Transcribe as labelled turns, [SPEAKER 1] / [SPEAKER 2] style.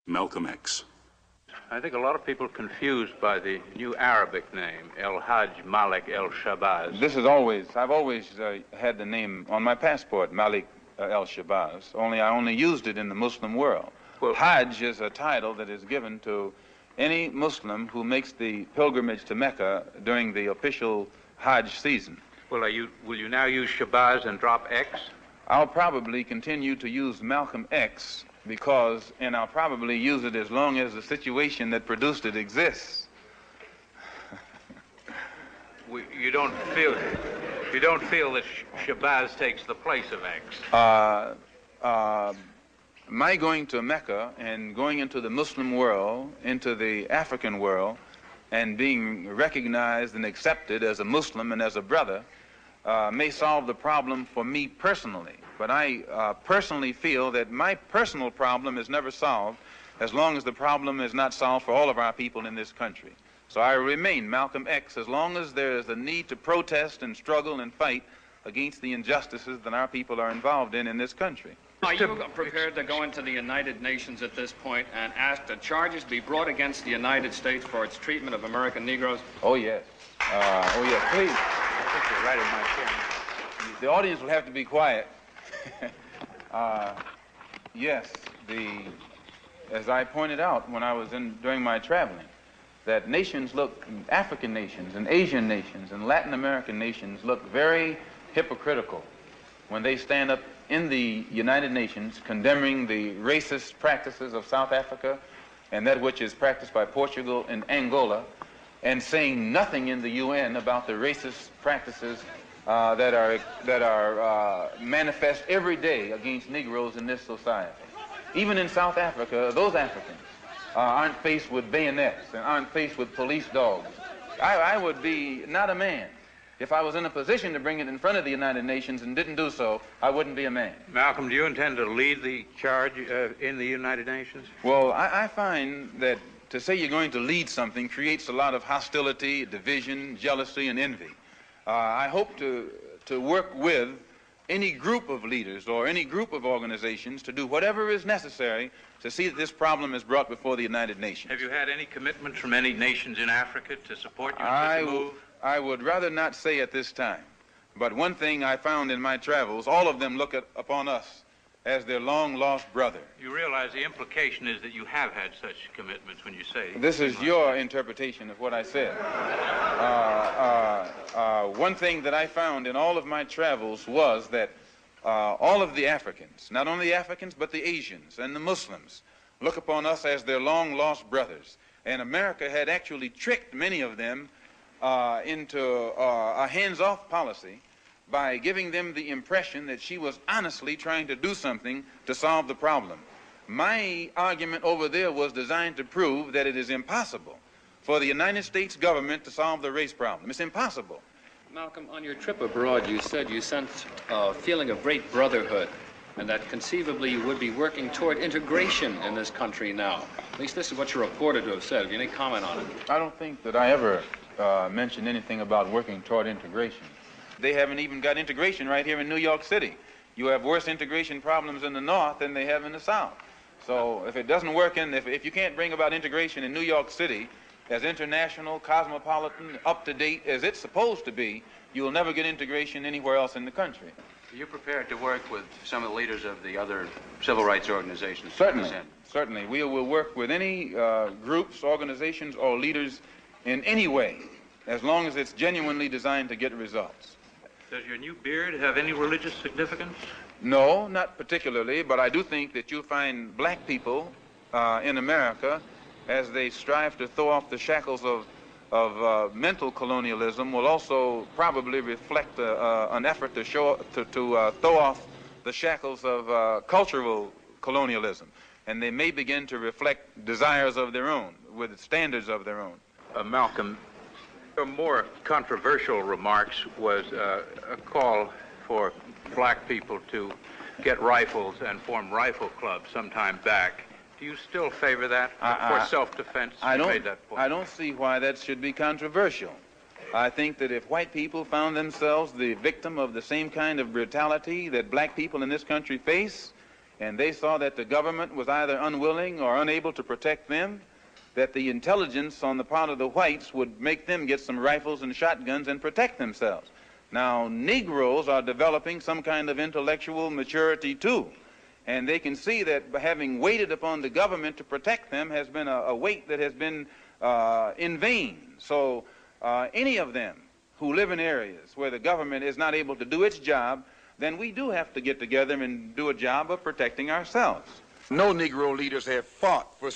[SPEAKER 1] Malcolm X.
[SPEAKER 2] I think a lot of people are confused by the new Arabic name, El Hajj Malik El Shabazz.
[SPEAKER 3] I've always had the name on my passport, Malik El Shabazz, I only used it in the Muslim world. Well, Hajj is a title that is given to any Muslim who makes the pilgrimage to Mecca during the official Hajj season.
[SPEAKER 2] Well, will you now use Shabazz and drop X?
[SPEAKER 3] I'll probably continue to use Malcolm X and I'll probably use it as long as the situation that produced it exists.
[SPEAKER 2] You don't feel that Shabazz takes the place of X?
[SPEAKER 3] My going to Mecca and going into the Muslim world, into the African world, and being recognized and accepted as a Muslim and as a brother may solve the problem for me personally. But I personally feel that my personal problem is never solved as long as the problem is not solved for all of our people in this country. So I remain Malcolm X as long as there is a need to protest and struggle and fight against the injustices that our people are involved in this country.
[SPEAKER 4] Are you prepared to go into the United Nations at this point and ask that charges be brought against the United States for its treatment of American Negroes?
[SPEAKER 3] Oh, yes. Oh, yes, please.
[SPEAKER 2] I think you're right in my chair.
[SPEAKER 3] The audience will have to be quiet. Yes, as I pointed out when I was during my traveling, that African nations and Asian nations and Latin American nations look very hypocritical when they stand up in the United Nations condemning the racist practices of South Africa and that which is practiced by Portugal and Angola, and saying nothing in the UN about the racist practices that are manifest every day against Negroes in this society. Even in South Africa, those Africans aren't faced with bayonets and aren't faced with police dogs. I would be not a man. If I was in a position to bring it in front of the United Nations and didn't do so, I wouldn't be a man.
[SPEAKER 2] Malcolm, do you intend to lead the charge in the United Nations?
[SPEAKER 3] Well, I find that to say you're going to lead something creates a lot of hostility, division, jealousy, and envy. I hope to work with any group of leaders or any group of organizations to do whatever is necessary to see that this problem is brought before the United Nations.
[SPEAKER 2] Have you had any commitments from any nations in Africa to support you in such a move?
[SPEAKER 3] I would rather not say at this time, but one thing I found in my travels, all of them look upon us as their long-lost brother.
[SPEAKER 2] You realize the implication is that you have had such commitments when you say...
[SPEAKER 3] This is your interpretation of what I said. One thing that I found in all of my travels was that all of the Africans, not only the Africans, but the Asians and the Muslims, look upon us as their long-lost brothers. And America had actually tricked many of them into a hands-off policy by giving them the impression that she was honestly trying to do something to solve the problem. My argument over there was designed to prove that it is impossible for the United States government to solve the race problem. It's impossible.
[SPEAKER 4] Malcolm, on your trip abroad, you said you sensed a feeling of great brotherhood and that conceivably you would be working toward integration in this country now. At least this is what you're reported to have said. Have you any comment on it?
[SPEAKER 3] I don't think that I ever mentioned anything about working toward integration. They haven't even got integration right here in New York City. You have worse integration problems in the North than they have in the South. So if it doesn't work if you can't bring about integration in New York City as international, cosmopolitan, up-to-date as it's supposed to be, you will never get integration anywhere else in the country.
[SPEAKER 5] Are you prepared to work with some of the leaders of the other civil rights organizations?
[SPEAKER 3] Certainly. We will work with any groups, organizations, or leaders in any way, as long as it's genuinely designed to get results.
[SPEAKER 2] Does your new beard have any religious significance?
[SPEAKER 3] No, not particularly, but I do think that you'll find black people in America, as they strive to throw off the shackles of mental colonialism, will also probably reflect an effort to throw off the shackles of cultural colonialism. And they may begin to reflect desires of their own, with standards of their own.
[SPEAKER 2] Malcolm, a more controversial remarks was a call for black people to get rifles and form rifle clubs sometime back. Do you still favor that for self-defense?
[SPEAKER 3] I don't see why that should be controversial. I think that if white people found themselves the victim of the same kind of brutality that black people in this country face, and they saw that the government was either unwilling or unable to protect them, that the intelligence on the part of the whites would make them get some rifles and shotguns and protect themselves. Now, Negroes are developing some kind of intellectual maturity too, and they can see that having waited upon the government to protect them has been a wait that has been in vain. So any of them who live in areas where the government is not able to do its job, then we do have to get together and do a job of protecting ourselves.
[SPEAKER 1] No Negro leaders have fought for